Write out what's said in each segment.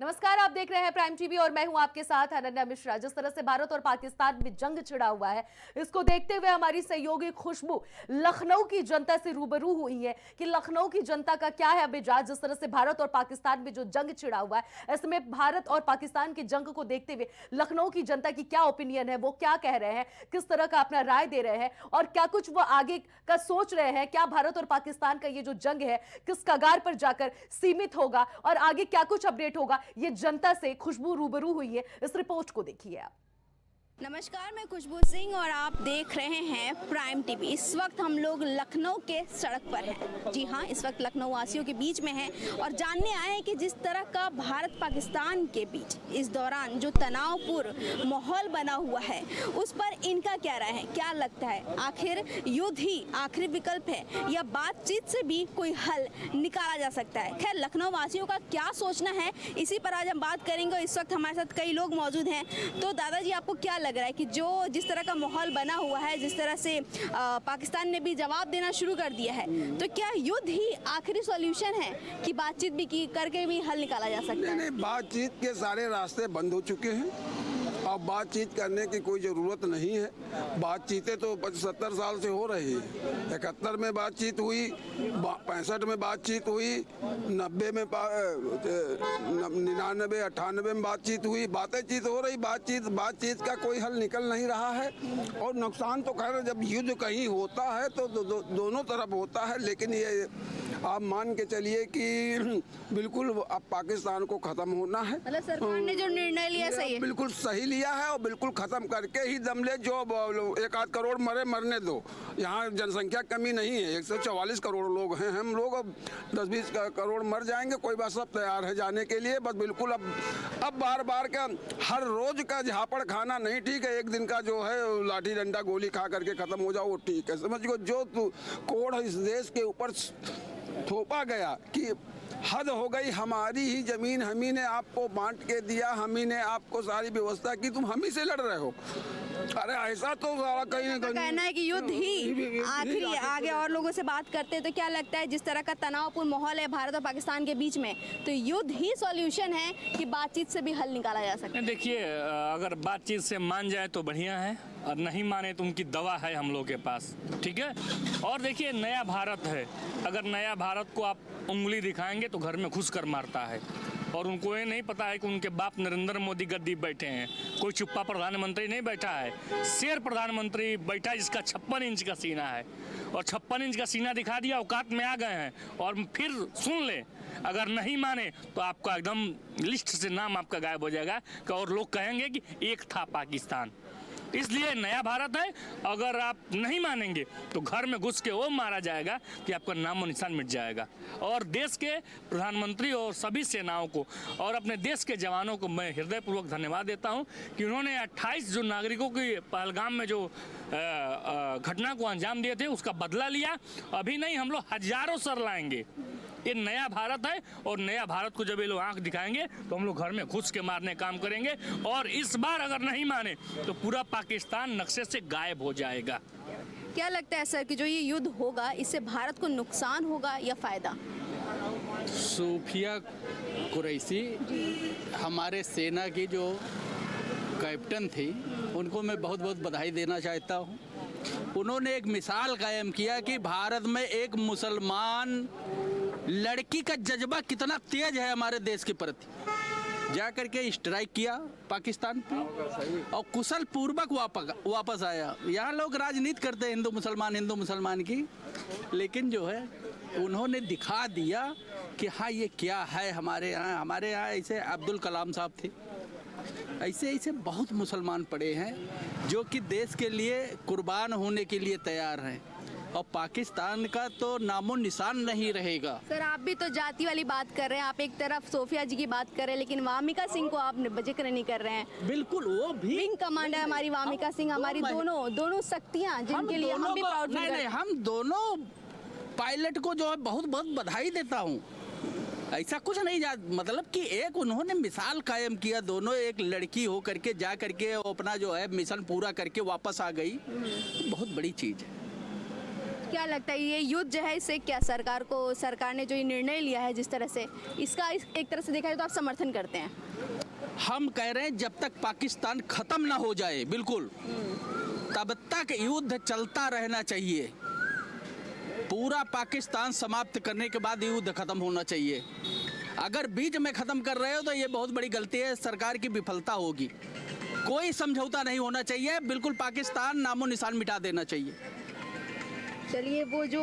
नमस्कार, आप देख रहे हैं प्राइम टीवी और मैं हूं आपके साथ अनन्या मिश्रा। जिस तरह से भारत और पाकिस्तान में जंग छिड़ा हुआ है, इसको देखते हुए हमारी सहयोगी खुशबू लखनऊ की जनता से रूबरू हुई है कि लखनऊ की जनता का क्या है मिजाज। जिस तरह से भारत और पाकिस्तान में जो जंग छिड़ा हुआ है, ऐसे में भारत और पाकिस्तान की जंग को देखते हुए लखनऊ की जनता की क्या ओपिनियन है, वो क्या कह रहे हैं, किस तरह का अपना राय दे रहे हैं और क्या कुछ वो आगे का सोच रहे हैं। क्या भारत और पाकिस्तान का ये जो जंग है किस कगार पर जाकर सीमित होगा और आगे क्या कुछ अपडेट होगा, ये जनता से खुशबू रूबरू हुई है। इस रिपोर्ट को देखिए आप। नमस्कार, मैं खुशबू सिंह और आप देख रहे हैं प्राइम टीवी। इस वक्त हम लोग लखनऊ के सड़क पर हैं। जी हाँ, इस वक्त लखनऊ वासियों के बीच में हैं और जानने आए हैं कि जिस तरह का भारत पाकिस्तान के बीच इस दौरान जो तनावपूर्ण माहौल बना हुआ है, उस पर इनका क्या राय है। क्या लगता है, आखिर युद्ध ही आखिरी विकल्प है या बातचीत से भी कोई हल निकाला जा सकता है। खैर, लखनऊ वासियों का क्या सोचना है, इसी पर आज हम बात करेंगे। इस वक्त हमारे साथ कई लोग मौजूद हैं। तो दादाजी, आपको क्या लग रहा है कि जो जिस तरह का माहौल बना हुआ है, जिस तरह से पाकिस्तान ने भी जवाब देना शुरू कर दिया है, तो क्या युद्ध ही आखिरी सॉल्यूशन है कि बातचीत भी की करके भी हल निकाला जा सकता है? नहीं, बातचीत के सारे रास्ते बंद हो चुके हैं। अब बातचीत करने की कोई ज़रूरत नहीं है। बातचीतें तो 70 साल से हो रही है। 71 में बातचीत हुई, 65 में बातचीत हुई, 90 में 99 98 में बातचीत हुई। बातचीत हो रही, बातचीत का कोई हल निकल नहीं रहा है। और नुकसान तो खैर जब युद्ध कहीं होता है तो दोनों तरफ होता है, लेकिन ये आप मान के चलिए कि बिल्कुल अब पाकिस्तान को ख़त्म होना है। मतलब सरकार ने जो निर्णय लिया सही है, बिल्कुल सही लिया है और बिल्कुल ख़त्म करके ही दम ले। जो 1-8 करोड़ मरने दो। यहाँ जनसंख्या कमी नहीं है, 144 करोड़ लोग हैं हम लोग। अब 10-20 करोड़ मर जाएंगे, कोई बात, सब तैयार है जाने के लिए। बस बिल्कुल अब बार बार का हर रोज का झापड़ खाना नहीं ठीक है। एक दिन का जो है लाठी डंडा गोली खा करके ख़त्म हो जाओ, वो ठीक है। समझ गो, जो कोड़ इस देश के ऊपर थोपा गया कि हद हो गई, हमारी ही जमीन हम ही ने आपको बांट के दिया, हम ही ने आपको सारी व्यवस्था की, तुम हम ही से लड़ रहे हो। अरे ऐसा तो सारा कहीं ना कहीं कहना है कि युद्ध ही आखिरी। आगे और लोगों से बात करते हैं तो क्या लगता है, जिस तरह का तनावपूर्ण माहौल है भारत और पाकिस्तान के बीच में, तो युद्ध ही सॉल्यूशन है कि बातचीत से भी हल निकाला जा सकता है? देखिए, अगर बातचीत से मान जाए तो बढ़िया है और नहीं माने तो उनकी दवा है हम लोग के पास, ठीक है। और देखिए, नया भारत है। अगर नया भारत को आप उंगली दिखाएंगे तो घर में घुस कर मारता है। और उनको ये नहीं पता है कि उनके बाप नरेंद्र मोदी गद्दी बैठे हैं। कोई चुप्पा प्रधानमंत्री नहीं बैठा है, शेर प्रधानमंत्री बैठा है जिसका 56 इंच का सीना है। और 56 इंच का सीना दिखा दिया, औकात में आ गए हैं। और फिर सुन ले, अगर नहीं माने तो आपका एकदम लिस्ट से नाम आपका गायब हो जाएगा और लोग कहेंगे कि एक था पाकिस्तान। इसलिए नया भारत है। अगर आप नहीं मानेंगे तो घर में घुस के वो मारा जाएगा कि आपका नामो निशान मिट जाएगा। और देश के प्रधानमंत्री और सभी सेनाओं को और अपने देश के जवानों को मैं हृदयपूर्वक धन्यवाद देता हूं कि उन्होंने 28 जो नागरिकों की पहलगाम में जो घटना को अंजाम दिए थे, उसका बदला लिया। अभी नहीं, हम लोग हजारों सर लाएंगे। ये नया भारत है और नया भारत को जब ये लोग आंख दिखाएंगे तो हम लोग घर में घुस के मारने काम करेंगे। और इस बार अगर नहीं माने तो पूरा पाकिस्तान नक्शे से गायब हो जाएगा। क्या लगता है सर कि जो ये युद्ध होगा, इससे भारत को नुकसान होगा या फायदा? सूफिया कुरैशी हमारे सेना की जो कैप्टन थी, उनको मैं बहुत बहुत बधाई देना चाहता हूँ। उन्होंने एक मिसाल कायम किया कि भारत में एक मुसलमान लड़की का जज्बा कितना तेज है हमारे देश के प्रति। जा करके स्ट्राइक किया पाकिस्तान पे और कुशल पूर्वक वापस आया। यहाँ लोग राजनीति करते हैं हिंदू मुसलमान की, लेकिन जो है उन्होंने दिखा दिया कि हाँ ये क्या है। हमारे यहाँ ऐसे अब्दुल कलाम साहब थे, ऐसे बहुत मुसलमान पड़े हैं जो कि देश के लिए कुर्बान होने के लिए तैयार हैं। और पाकिस्तान का तो नामो निशान नहीं रहेगा। सर, आप भी तो जाति वाली बात कर रहे हैं। आप एक तरफ सोफिया जी की बात कर रहे हैं, लेकिन वामिका सिंह को आप जिक्र नहीं कर रहे हैं। बिल्कुल, वो भी विंग कमांडर हमारी वामिका सिंह, हमारी दोनों शक्तियां जिनके लिए हम भी प्राउड फील करते हैं। हम दोनों पायलट को जो है बहुत बहुत बधाई देता हूँ। ऐसा कुछ नहीं मतलब कि एक उन्होंने मिसाल कायम किया। दोनों एक लड़की हो करके जा करके अपना जो है मिशन पूरा करके वापस आ गई, बहुत बड़ी चीज़ है। क्या लगता है ये युद्ध जो है इससे क्या सरकार ने जो ये निर्णय लिया है जिस तरह से इसका एक तरह से देखा जाए तो आप समर्थन करते हैं? हम कह रहे हैं जब तक पाकिस्तान खत्म ना हो जाए बिल्कुल तब तक युद्ध चलता रहना चाहिए। पूरा पाकिस्तान समाप्त करने के बाद युद्ध खत्म होना चाहिए। अगर बीच में खत्म कर रहे हो तो ये बहुत बड़ी गलती है, सरकार की विफलता होगी। कोई समझौता नहीं होना चाहिए, बिल्कुल पाकिस्तान नामो निशान मिटा देना चाहिए। चलिए, वो जो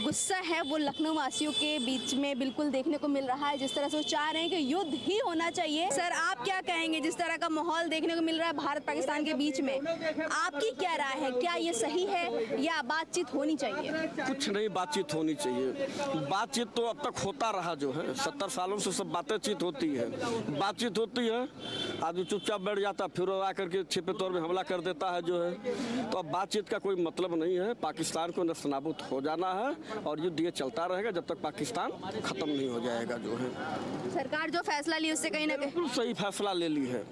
गुस्सा है वो लखनऊ वासियों के बीच में बिल्कुल देखने को मिल रहा है, जिस तरह से वो चाह रहे हैं कि युद्ध ही होना चाहिए। सर, आप क्या कहेंगे जिस तरह का माहौल देखने को मिल रहा है भारत पाकिस्तान के बीच में, आपकी क्या राय है? क्या ये सही है या बातचीत होनी चाहिए? कुछ नहीं, बातचीत होनी चाहिए। बातचीत तो अब तक होता रहा, जो है 70 सालों से सब बातचीत होती है, बातचीत होती है। आदमी चुपचाप बैठ जाता, फिर आकर के छिपे तौर में हमला कर देता है, जो है। तो अब बातचीत का कोई मतलब नहीं है। पाकिस्तान को नाबूद हो जाना है और युद्ध ये चलता रहेगा जब तक पाकिस्तान खत्म नहीं हो जाएगा, जो है। सरकार जो फैसला ली उससे कहीं ना कहीं बिल्कुल सही फैसला ले ली है।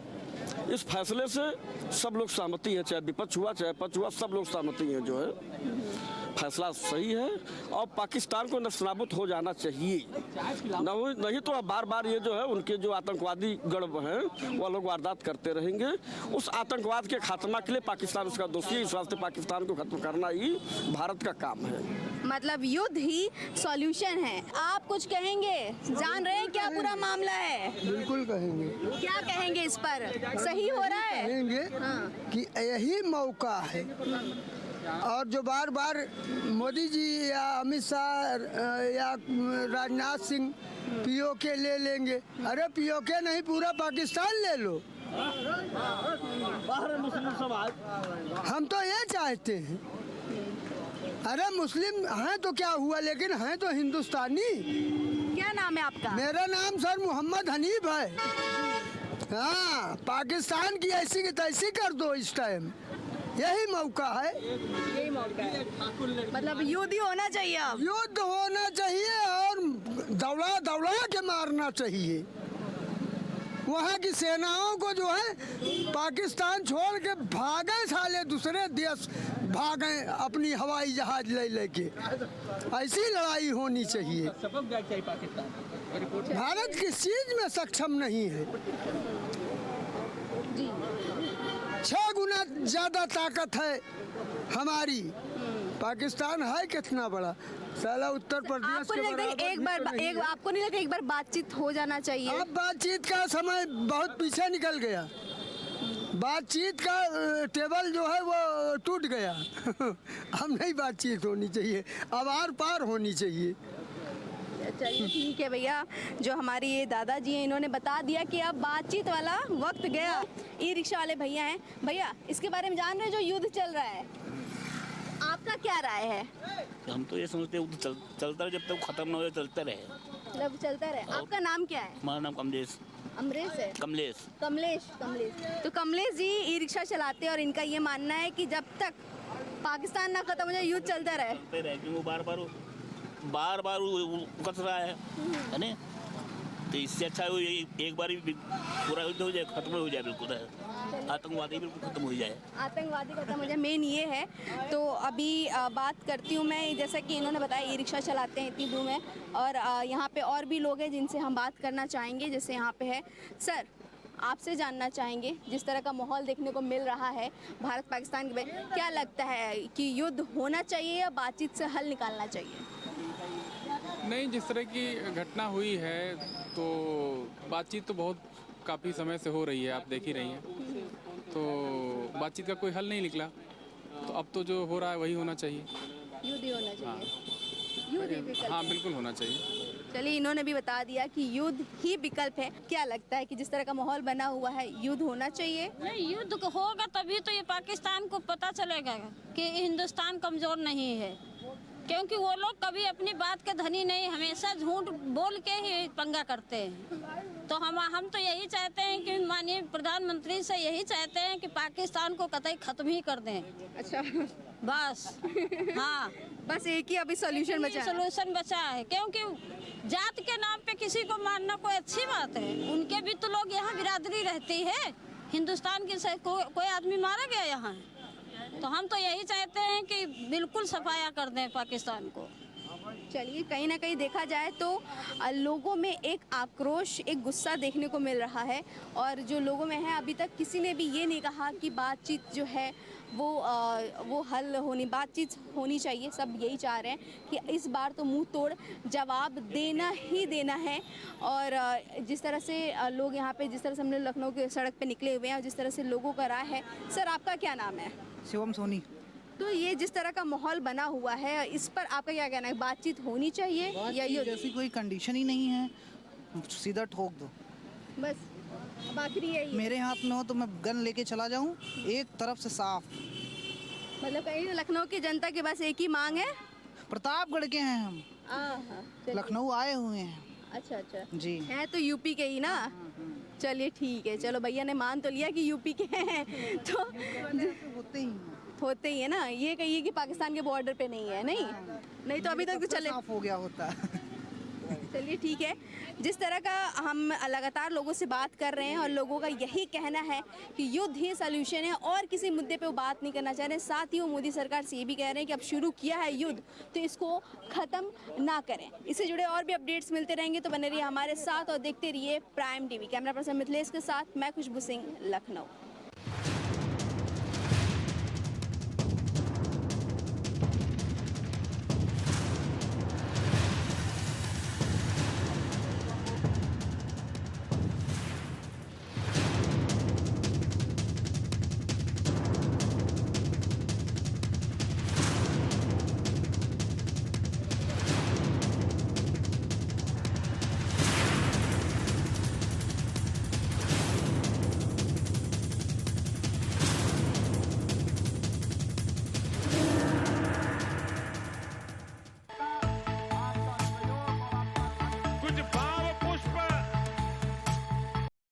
इस फैसले से सब लोग सहमति है, चाहे विपक्ष हुआ चाहे पक्ष हुआ, सब लोग सहमति है, जो है। फैसला सही है और पाकिस्तान को नस्तानाबूद हो जाना चाहिए। नहीं तो बार बार ये जो है उनके जो आतंकवादी गढ़ हैं वो लोग वारदात करते रहेंगे। उस आतंकवाद के खात्मा के लिए पाकिस्तान उसका दोषी है। इस वास्ते पाकिस्तान को खत्म करना ही भारत का काम है। मतलब युद्ध ही सॉल्यूशन है। आप कुछ कहेंगे? जान रहे हैं क्या पूरा मामला है? बिल्कुल कहेंगे। क्या कहेंगे इस पर? सही हो रहा है? कहेंगे कि यही मौका है। और जो बार बार मोदी जी या अमित शाह या राजनाथ सिंह पीओके ले लेंगे, अरे पीओके नहीं, पूरा पाकिस्तान ले लो। हम तो ये चाहते हैं। अरे मुस्लिम हैं तो क्या हुआ, लेकिन हैं तो हिंदुस्तानी। क्या नाम है आपका? मेरा नाम सर मोहम्मद हनीफ है। हाँ, पाकिस्तान की ऐसी की तैसी कर दो इस टाइम, यही मौका है। यही मौका है। मतलब युद्ध ही होना चाहिए। अब युद्ध होना चाहिए और दौड़ा दौड़ा के मारना चाहिए। वहाँ की सेनाओं को जो है पाकिस्तान छोड़ के भागे, साले दूसरे देश भागे अपनी हवाई जहाज ले लेके। ऐसी लड़ाई होनी चाहिए। भारत किस चीज में सक्षम नहीं है। 6 गुना ज्यादा ताकत है हमारी। पाकिस्तान है कितना बड़ा, साला उत्तर प्रदेश आपको के नहीं लगता बराबर एक भी बार तो नहीं है। आपको नहीं लगता एक बार बातचीत हो जाना चाहिए? अब बातचीत का समय बहुत पीछे निकल गया। बातचीत का टेबल जो है वो टूट गया। हम नहीं, बातचीत होनी चाहिए, अब आर पार होनी चाहिए। चलिए ठीक है भैया, जो हमारी ये दादाजी हैं इन्होंने बता दिया कि अब बातचीत वाला वक्त गया। ई रिक्शा वाले भैया हैं। भैया, इसके बारे में जान रहे हैं जो युद्ध चल रहा है, आपका क्या राय है? हम तो ये समझते हैं चलता रहे, जब तक खत्म ना हो चलता रहे। मतलब चलता रहे। आपका नाम क्या है? हमारा नाम कमलेश। अमरेश है? कमलेश। कमलेश। तो कमलेश जी ई रिक्शा चलाते हैं और इनका ये मानना है कि जब तक पाकिस्तान ना खत्म हो जाए युद्ध चलता रहे। क्योंकि वो बार बार उकस रहा है ना। तो इससे अच्छा है एक बार भी पूरा युद्ध हो जाए, खत्म हो जाए, बिल्कुल आतंकवादी बिल्कुल खत्म हो जाए। आतंकवादी खत्म हो जाए, मेन ये है। तो अभी बात करती हूँ मैं, जैसा कि इन्होंने बताया ई रिक्शा चलाते हैं इतनी दूर में, और यहाँ पे और भी लोग हैं जिनसे हम बात करना चाहेंगे। जैसे यहाँ पे है सर, आपसे जानना चाहेंगे जिस तरह का माहौल देखने को मिल रहा है भारत पाकिस्तान के, क्या लगता है कि युद्ध होना चाहिए या बातचीत से हल निकालना चाहिए? नहीं, जिस तरह की घटना हुई है तो बातचीत तो बहुत काफ़ी समय से हो रही है, आप देख ही रही हैं। तो बातचीत का कोई हल नहीं निकला, तो अब तो जो हो रहा है वही होना चाहिए। युद्ध ही होना चाहिए। युद्ध ही विकल्प हाँ, है। बिल्कुल होना चाहिए। चलिए, इन्होंने भी बता दिया कि युद्ध ही विकल्प है। क्या लगता है कि जिस तरह का माहौल बना हुआ है युद्ध होना चाहिए? नहीं, युद्ध होगा तभी तो ये पाकिस्तान को पता चलेगा कि हिंदुस्तान कमज़ोर नहीं है, क्योंकि वो लोग कभी अपनी बात के धनी नहीं, हमेशा झूठ बोल के ही पंगा करते हैं। तो हम तो यही चाहते हैं कि माननीय प्रधानमंत्री से यही चाहते हैं कि पाकिस्तान को कतई खत्म ही कर दें। अच्छा, बस। हाँ, बस एक ही अभी सॉल्यूशन बचा है। सोल्यूशन बचा है, क्योंकि जात के नाम पे किसी को मारना कोई अच्छी बात है? उनके भी तो लोग यहाँ बिरादरी रहती है। हिंदुस्तान की कोई आदमी मारा गया यहाँ? तो हम तो यही चाहते हैं कि बिल्कुल सफाया कर दें पाकिस्तान को। चलिए, कहीं ना कहीं देखा जाए तो लोगों में एक आक्रोश, एक गुस्सा देखने को मिल रहा है। और जो लोगों में है, अभी तक किसी ने भी ये नहीं कहा कि बातचीत जो है वो हल होनी, बातचीत होनी चाहिए। सब यही चाह रहे हैं कि इस बार तो मुंह तोड़ जवाब देना ही देना है। और जिस तरह से लोग यहाँ पे, जिस तरह से हम लोग लखनऊ के सड़क पे निकले हुए हैं और जिस तरह से लोगों का राय है। सर, आपका क्या नाम है? शिवम सोनी। तो ये जिस तरह का माहौल बना हुआ है, इस पर आपका क्या कहना है? बातचीत होनी चाहिए या ये जैसी कोई कंडीशन ही नहीं है, सीधा ठोक दो बस? अब आखिरी यही है। मेरे हाथ में हो तो मैं गन लेके चला जाऊं, एक तरफ से साफ। मतलब कहीं लखनऊ की जनता के पास एक ही मांग है? प्रतापगढ़ के हैं हम, चलिए। लखनऊ आए हुए हैं। अच्छा जी। हैं तो यूपी के ही ना? चलिए ठीक है, चलो भैया ने मान तो लिया कि यूपी के हैं तो होते ही है ना। ये कहिए कि पाकिस्तान के बॉर्डर पे नहीं है। नहीं तो अभी तक तो चले, साफ हो गया होता। चलिए ठीक है। जिस तरह का हम लगातार लोगों से बात कर रहे हैं और लोगों का यही कहना है कि युद्ध ही सॉल्यूशन है और किसी मुद्दे पे वो बात नहीं करना चाह रहे हैं। साथ ही वो मोदी सरकार से ये भी कह रहे हैं कि अब शुरू किया है युद्ध तो इसको ख़त्म ना करें। इससे जुड़े और भी अपडेट्स मिलते रहेंगे, तो बने रहिए हमारे साथ और देखते रहिए prime TV. Camera person Mithilesh के साथ मैं खुशबू सिंह, लखनऊ।